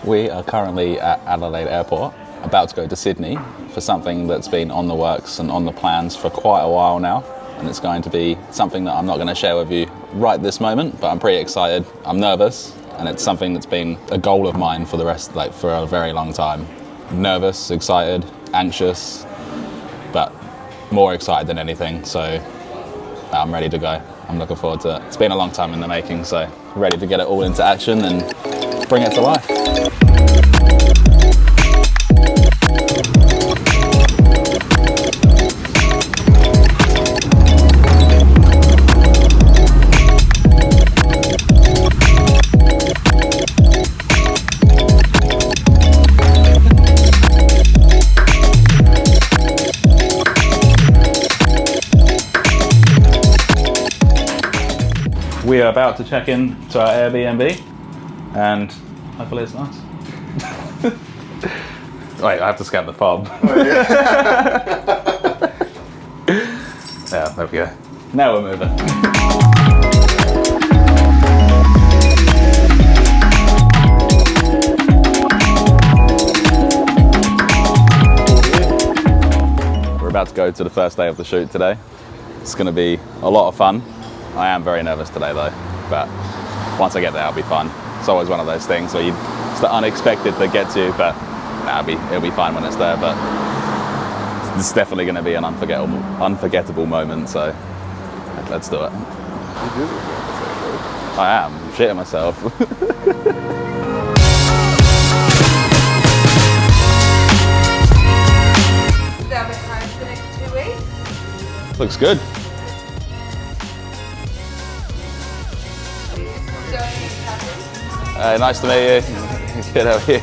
We are currently at Adelaide Airport, about to go to Sydney for something that's been on the works and on the plans for quite a while now. And it's going to be something that I'm not going to share with you right this moment, but I'm pretty excited. I'm nervous, and it's something that's been a goal of mine for for a very long time. Nervous, excited, anxious, but more excited than anything, so I'm ready to go. I'm looking forward to it. It's been a long time in the making, so ready to get it all into action and bring it to life. We are about to check in to our Airbnb, and hopefully it's nice. Wait, I have to scan the fob. Oh, yeah. Yeah, there we go. Now we're moving. We're about to go to the first day of the shoot today. It's going to be a lot of fun. I am very nervous today though, but once I get there, it'll be fun. It's always one of those things where it's the unexpected that gets you, but it'll be fine when it's there. But it's definitely going to be an unforgettable moment. So let's do it. You do it. I am shitting myself. Is that the time for the next 2 weeks? Looks good. Nice to meet you. Good, how are you?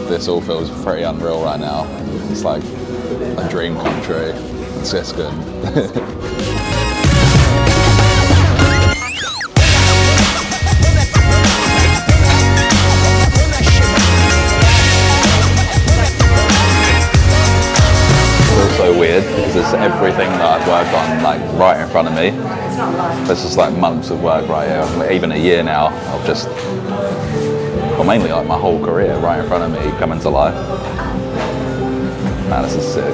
This all feels pretty unreal right now. It's like a dream come true. It's just good. It's also weird because it's everything that I've worked on like right in front of me. There's just like months of work right here, even a year now of just, well, mainly like my whole career right in front of me coming to life. Man, this is sick.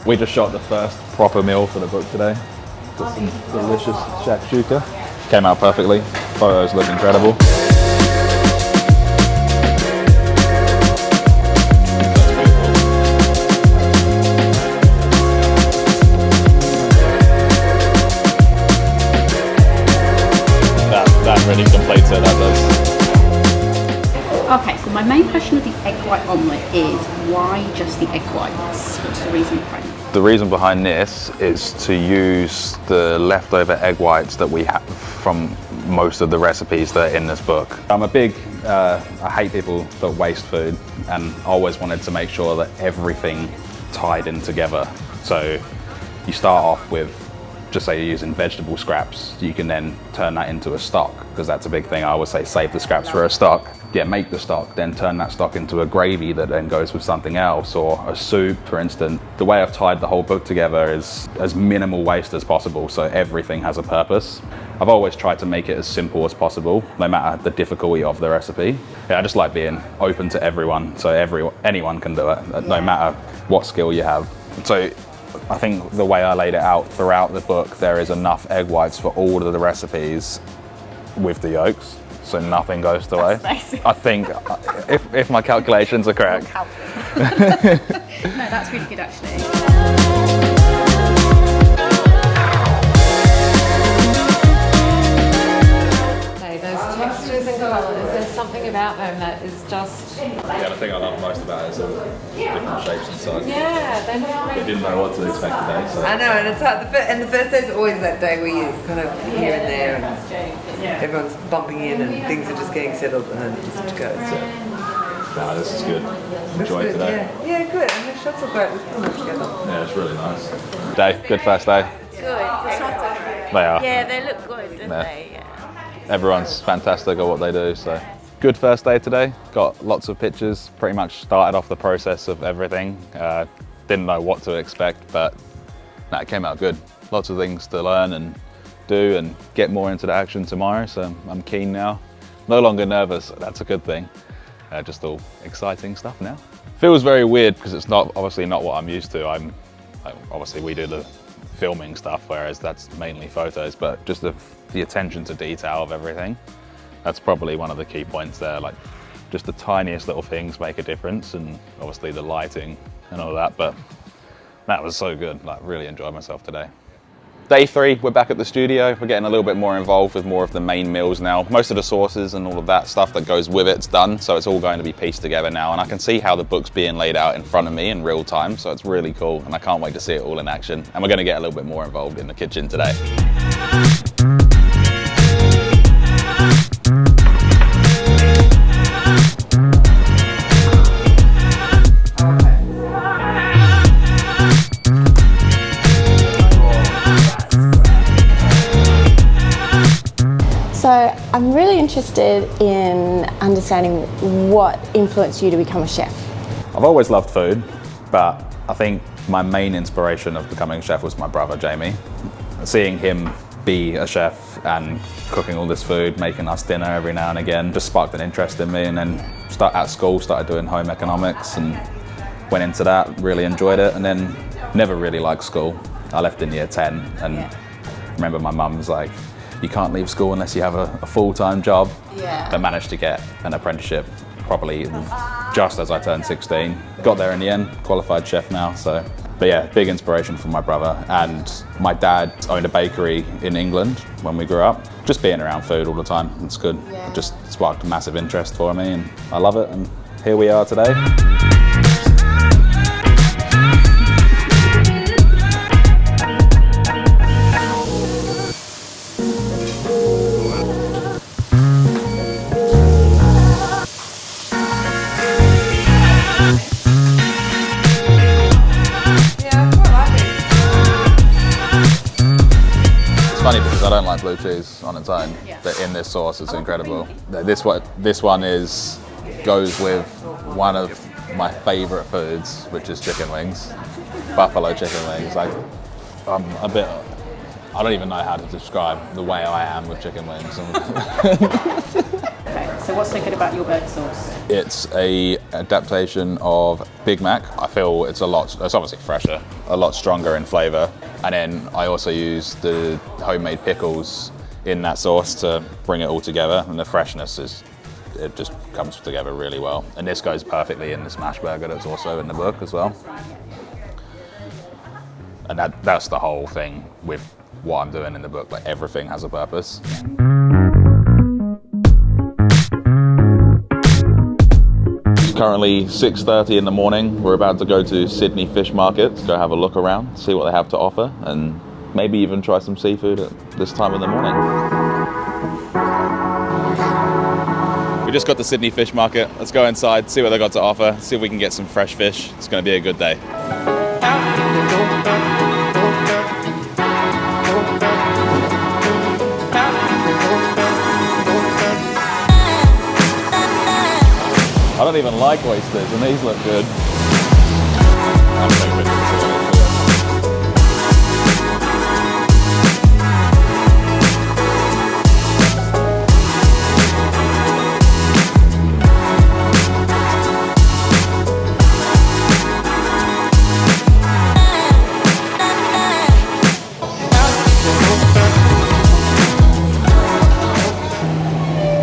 We just shot the first proper meal for the book today. Got some delicious shakshuka. Came out perfectly. Photos look incredible. That really completes it, that does. Okay, so my main question of the egg white omelette is why just the egg whites? What's the reason behind it? The reason behind this is to use the leftover egg whites that we have from most of the recipes that are in this book. I'm a big, I hate people that waste food, and always wanted to make sure that everything tied in together. So you start off with, just say you're using vegetable scraps, you can then turn that into a stock, because that's a big thing. I always say save the scraps for a stock. Yeah, make the stock, then turn that stock into a gravy that then goes with something else, or a soup, for instance. The way I've tied the whole book together is as minimal waste as possible, so everything has a purpose. I've always tried to make it as simple as possible, no matter the difficulty of the recipe. Yeah, I just like being open to everyone, so anyone can do it, no matter what skill you have. So I think the way I laid it out throughout the book, there is enough egg whites for all of the recipes with the yolks, so nothing goes to waste. I think, if my calculations are correct. No, that's really good actually. colours. There's something about them that is just... Yeah, the thing I love most about it is all different shapes and sizes. Yeah, they look We really... didn't know what to expect today, so. I know, and it's hard. The first day's always that day where you kind of here and there, and everyone's bumping in, and things are just getting settled, and then just to go. So. No, this is good. That's Enjoy good, it today. Yeah, good. And the shots are great. We've put them together. Yeah, it's really nice. Day, good first day. Good. The shots are good. They are. Yeah, they look good, don't Yeah. they? Yeah. Everyone's fantastic at what they do, so. Good first day today. Got lots of pictures. Pretty much started off the process of everything. Didn't know what to expect, but no, it came out good. Lots of things to learn and do and get more into the action tomorrow, so I'm keen now. No longer nervous, that's a good thing. Just all exciting stuff now. Feels very weird because it's obviously not what I'm used to. Obviously we do the filming stuff, whereas that's mainly photos, but just the attention to detail of everything. That's probably one of the key points there. Like just the tiniest little things make a difference, and obviously the lighting and all that, but that was so good. Like really enjoyed myself today. Day 3, we're back at the studio. We're getting a little bit more involved with more of the main meals now. Most of the sauces and all of that stuff that goes with it's done, so it's all going to be pieced together now, and I can see how the book's being laid out in front of me in real time, so it's really cool, and I can't wait to see it all in action. And we're going to get a little bit more involved in the kitchen today. So I'm really interested in understanding what influenced you to become a chef. I've always loved food, but I think my main inspiration of becoming a chef was my brother, Jamie. Seeing him be a chef and cooking all this food, making us dinner every now and again, just sparked an interest in me, and then at school started doing home economics and went into that, really enjoyed it, and then never really liked school. I left in year 10 and remember my mum was like, you can't leave school unless you have a full-time job. Yeah. I managed to get an apprenticeship probably just as I turned 16. Got there in the end, qualified chef now, so. But yeah, big inspiration from my brother, and my dad owned a bakery in England when we grew up. Just being around food all the time, it's good. Yeah. It just sparked a massive interest for me, and I love it, and here we are today. Funny because I don't like blue cheese on its own, but in this sauce it's incredible. This one goes with one of my favourite foods, which is chicken wings, buffalo chicken wings. Like I don't even know how to describe the way I am with chicken wings. Okay, so what's so good about your burger sauce? It's a adaptation of Big Mac. I feel it's obviously fresher, a lot stronger in flavour. And then I also use the homemade pickles in that sauce to bring it all together, and the freshness it just comes together really well. And this goes perfectly in the smash burger that's also in the book as well. And that's the whole thing with what I'm doing in the book, like everything has a purpose. Currently 6:30 in the morning. We're about to go to Sydney Fish Market to go have a look around, see what they have to offer, and maybe even try some seafood at this time of the morning. We just got to Sydney Fish Market. Let's go inside, see what they got to offer, see if we can get some fresh fish. It's going to be a good day. I don't even like oysters, and these look good. I'm so good.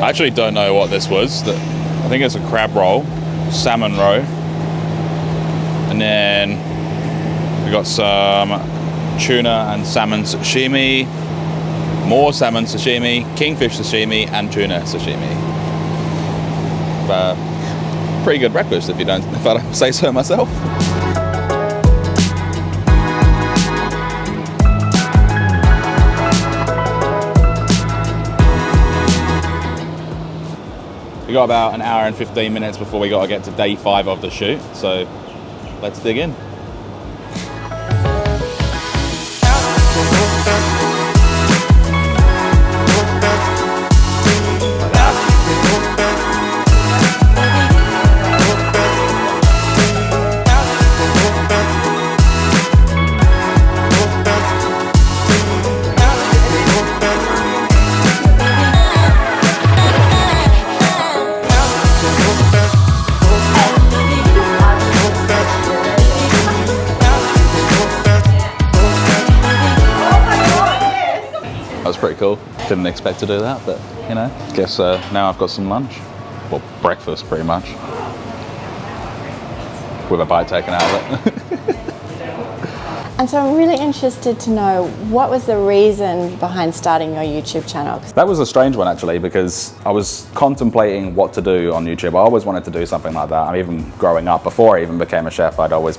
I actually don't know what this was. I think it's a crab roll, salmon roe, and then we got some tuna and salmon sashimi, more salmon sashimi, kingfish sashimi, and tuna sashimi. pretty good breakfast if I don't say so myself. We got about an hour and 15 minutes before we got to get to day 5 of the shoot, so let's dig in. Pretty cool. Didn't expect to do that, but you know, guess now I've got some lunch. Well, breakfast pretty much. With a bite taken out of it. And so I'm really interested to know, what was the reason behind starting your YouTube channel? That was a strange one actually, because I was contemplating what to do on YouTube. I always wanted to do something like that. I mean, even growing up, before I even became a chef, I'd always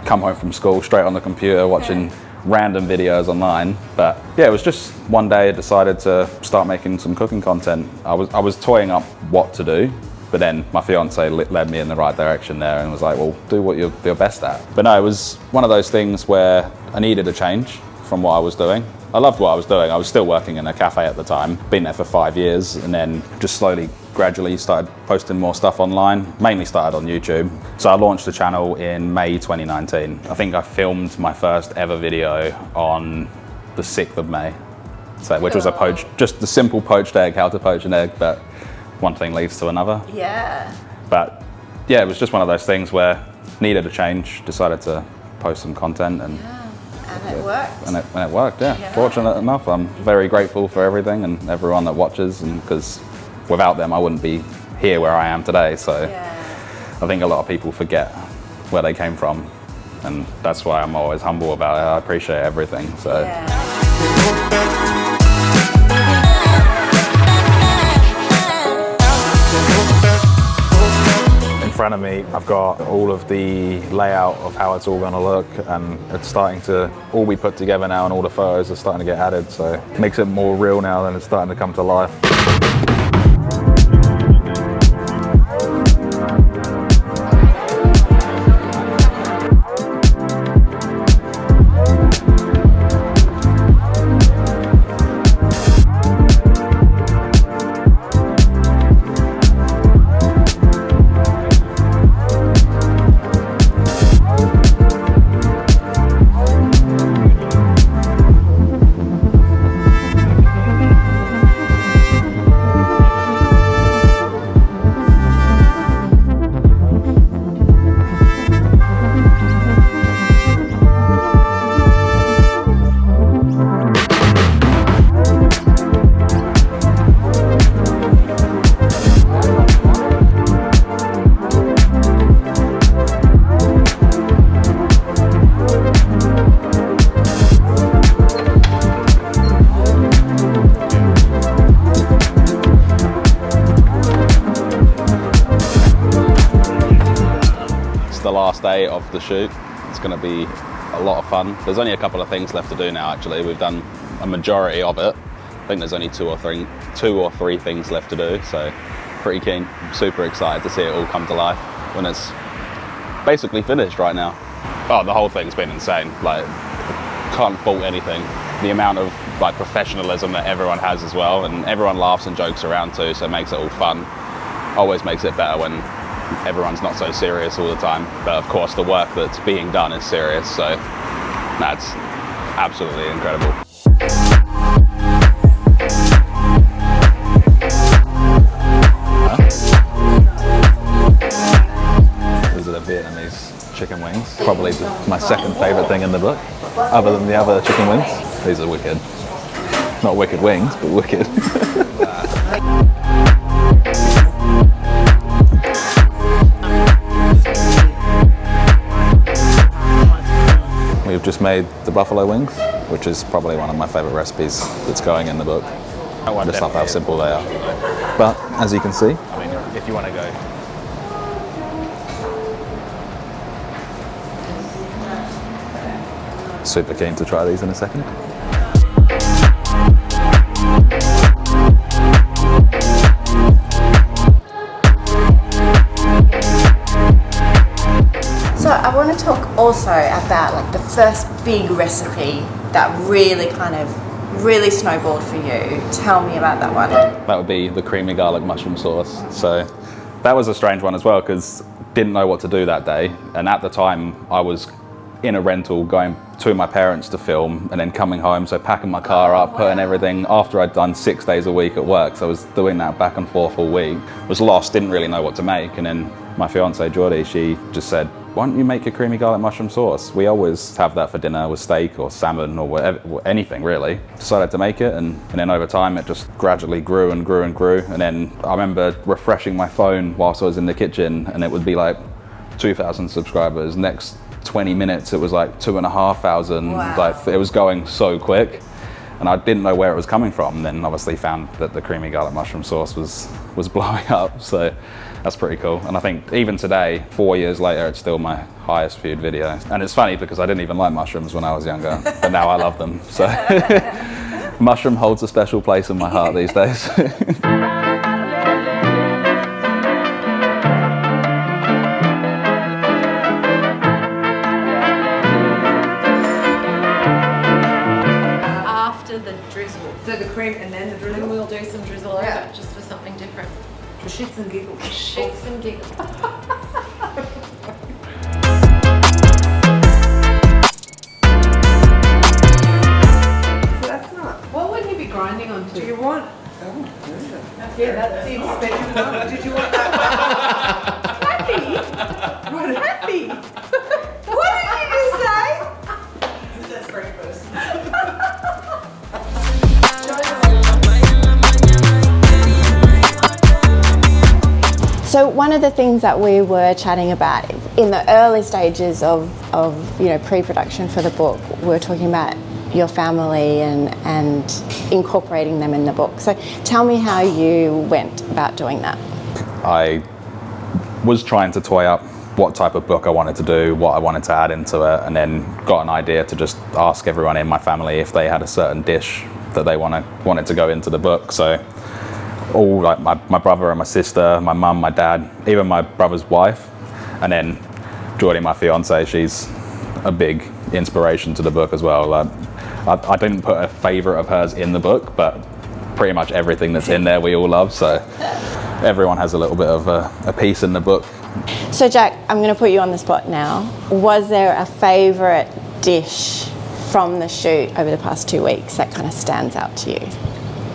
come home from school straight on the computer watching random videos online. But yeah, it was just one day I decided to start making some cooking content. I was toying up what to do, but then my fiance led me in the right direction there and was like, well, do what you're best at. But no, it was one of those things where I needed a change from what I was doing. I loved what I was doing. I was still working in a cafe at the time, been there for 5 years, and then just slowly, gradually started posting more stuff online, mainly started on YouTube. So I launched the channel in May 2019. I think I filmed my first ever video on the 6th of May. So, which was just the simple poached egg, how to poach an egg, but one thing leads to another. Yeah. But yeah, it was just one of those things where needed a change, decided to post some content, and it worked. And it worked, yeah. Fortunate enough, I'm very grateful for everything and everyone that watches, and because without them I wouldn't be here where I am today. So I think a lot of people forget where they came from, and that's why I'm always humble about it. I appreciate everything. So. In front of me, I've got all of the layout of how it's all going to look, and it's starting to all be put together now, and all the photos are starting to get added, so it makes it more real now, and it's starting to come to life. Day of the shoot. It's going to be a lot of fun. There's only a couple of things left to do now actually. We've done a majority of it. I think there's only two or three things left to do, so pretty keen. I'm super excited to see it all come to life when it's basically finished right now. Oh, the whole thing's been insane. Like, can't fault anything. The amount of like professionalism that everyone has as well, and everyone laughs and jokes around too, so it makes it all fun. Always makes it better when everyone's not so serious all the time, but of course the work that's being done is serious, so that's absolutely incredible. These are the Vietnamese chicken wings, probably my second favourite thing in the book, other than the other chicken wings. These are wicked. Not wicked wings, but wicked. We've just made the buffalo wings, which is probably one of my favourite recipes that's going in the book. I just love how simple they are. But as you can see, if you want to go. Super keen to try these in a second. So I want to talk also about like the first big recipe that really snowballed for you. Tell me about that one. That would be the creamy garlic mushroom sauce. So that was a strange one as well because didn't know what to do that day. And at the time I was in a rental going to my parents to film and then coming home, so packing my car up, putting everything after I'd done 6 days a week at work. So I was doing that back and forth all week. Was lost, didn't really know what to make. And then my fiance Geordie, she just said, why don't you make a creamy garlic mushroom sauce? We always have that for dinner with steak or salmon or whatever, anything really. Decided to make it and then over time it just gradually grew and grew and grew. And then I remember refreshing my phone whilst I was in the kitchen and it would be like 2,000 subscribers. Next 20 minutes it was like 2,500. Wow. Like it was going so quick and I didn't know where it was coming from. And then obviously found that the creamy garlic mushroom sauce was blowing up. So that's pretty cool. And I think even today, 4 years later, it's still my highest viewed video. And it's funny because I didn't even like mushrooms when I was younger, but now I love them. So mushroom holds a special place in my heart these days. After the drizzle. So the cream and then the Then drizzle. we'll do some drizzle over Yeah. it just for something different. For shits and giggles. Shits and giggles. So that's not. What would you be grinding onto? Do you want? Oh, yeah, that's the special one. Did you want that? Happy? What? Happy? What did you just say? That's breakfast. So one of the things that we were chatting about in the early stages of pre-production for the book, we were talking about your family and incorporating them in the book. So tell me how you went about doing that. I was trying to toy up what type of book I wanted to do, what I wanted to add into it, and then got an idea to just ask everyone in my family if they had a certain dish that they wanted to go into the book. So all like my brother and my sister, my mum, my dad, even my brother's wife, and then Geordie, my fiance, she's a big inspiration to the book as well. Like, I didn't put a favourite of hers in the book, but pretty much everything that's in there we all love, so everyone has a little bit of a piece in the book. So Jack, I'm going to put you on the spot now. Was there a favourite dish from the shoot over the past 2 weeks that kind of stands out to you?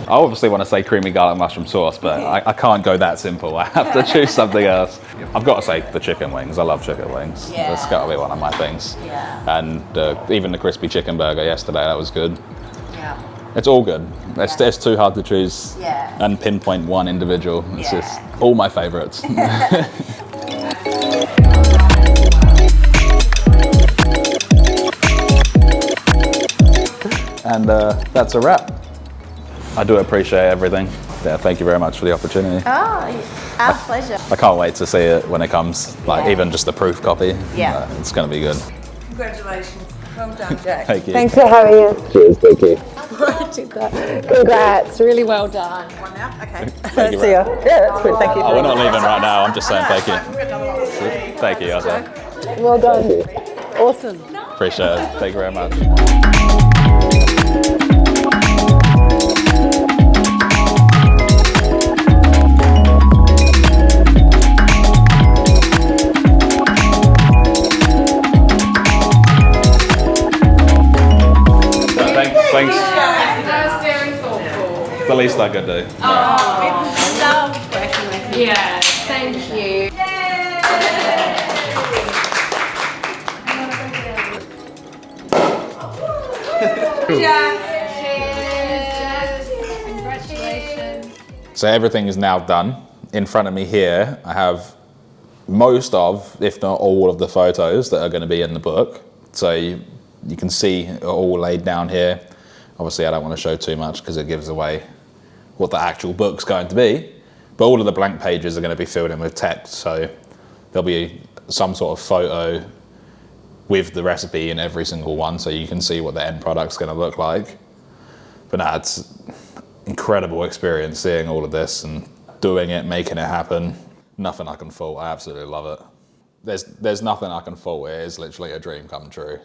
I obviously want to say creamy garlic mushroom sauce, but I can't go that simple. I have to choose something else. I've got to say the chicken wings. I love chicken wings. Yeah. That's got to be one of my things. Yeah. And even the crispy chicken burger yesterday, that was good. Yeah. It's all good. It's too hard to choose and pinpoint one individual. It's just all my favourites. And that's a wrap. I do appreciate everything. Yeah, thank you very much for the opportunity. Oh, our pleasure. I can't wait to see it when it comes, like even just the proof copy. Yeah. It's going to be good. Congratulations. Well done, Jack. Thank you. Thanks for having us. Cheers, thank you. Congrats, really well done. One now? Okay. Thank you. See ya. Yeah, that's good. Thank you. Oh, we're not leaving right now. I'm just saying thank you. Thank you, Asa. Well done. Awesome. Appreciate it. Thank you very much. Thanks. That was very thoughtful. The least I could do. Love working with you. Yeah, thank you. Cheers. Congratulations. So everything is now done. In front of me here, I have most of, if not all of the photos that are going to be in the book. So you can see it all laid down here. Obviously I don't want to show too much because it gives away what the actual book's going to be, But all of the blank pages are going to be filled in with text, so there'll be some sort of photo with the recipe in every single one, so you can see what the end product's going to look like. But nah, it's incredible experience seeing all of this and doing it, making it happen. Nothing I can fault. I absolutely love it. There's nothing I can fault. It is literally a dream come true.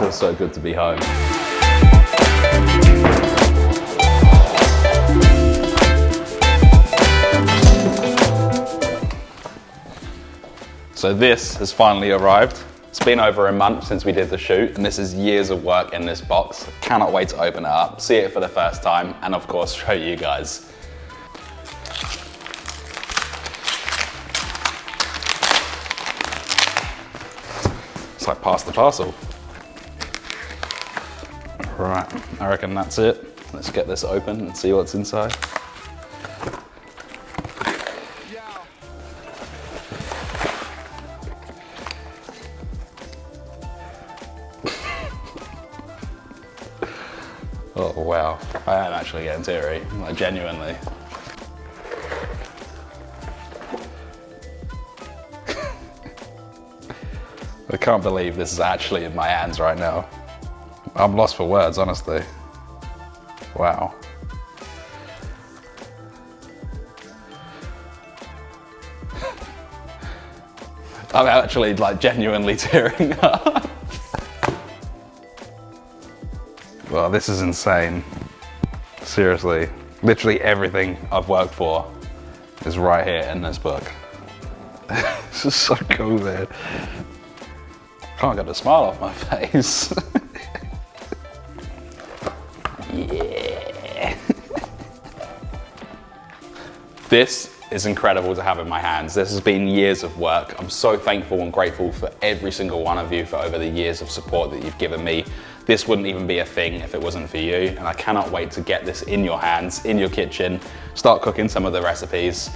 Feels so good to be home. So this has finally arrived. It's been over a month since we did the shoot, and this is years of work in this box. I cannot wait to open it up, see it for the first time, and of course show you guys. It's like pass the parcel. Right, I reckon that's it. Let's get this open and see what's inside. Oh wow, I am actually getting teary, like genuinely. I can't believe this is actually in my hands right now. I'm lost for words, honestly. Wow. I'm actually like genuinely tearing up. Well, this is insane. Seriously, literally everything I've worked for is right here in this book. This is so cool, man. Can't get a smile off my face. Yeah. This is incredible to have in my hands. This has been years of work. I'm so thankful and grateful for every single one of you for over the years of support that you've given me. This wouldn't even be a thing if it wasn't for you, and I cannot wait to get this in your hands, in your kitchen, start cooking some of the recipes.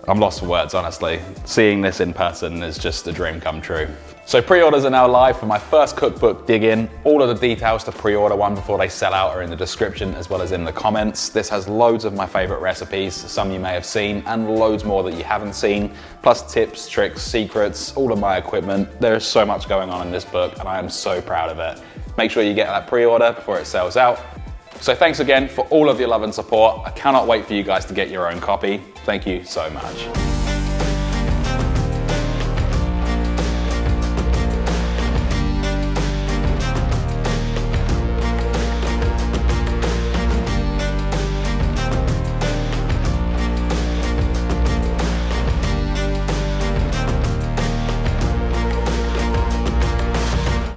I'm lost for words, honestly. Seeing this in person is just a dream come true. So pre-orders are now live for my first cookbook, Dig In. All of the details to pre-order one before they sell out are in the description as well as in the comments. This has loads of my favorite recipes, some you may have seen, and loads more that you haven't seen, plus tips, tricks, secrets, all of my equipment. There is so much going on in this book, and I am so proud of it. Make sure you get that pre-order before it sells out. So thanks again for all of your love and support. I cannot wait for you guys to get your own copy. Thank you so much.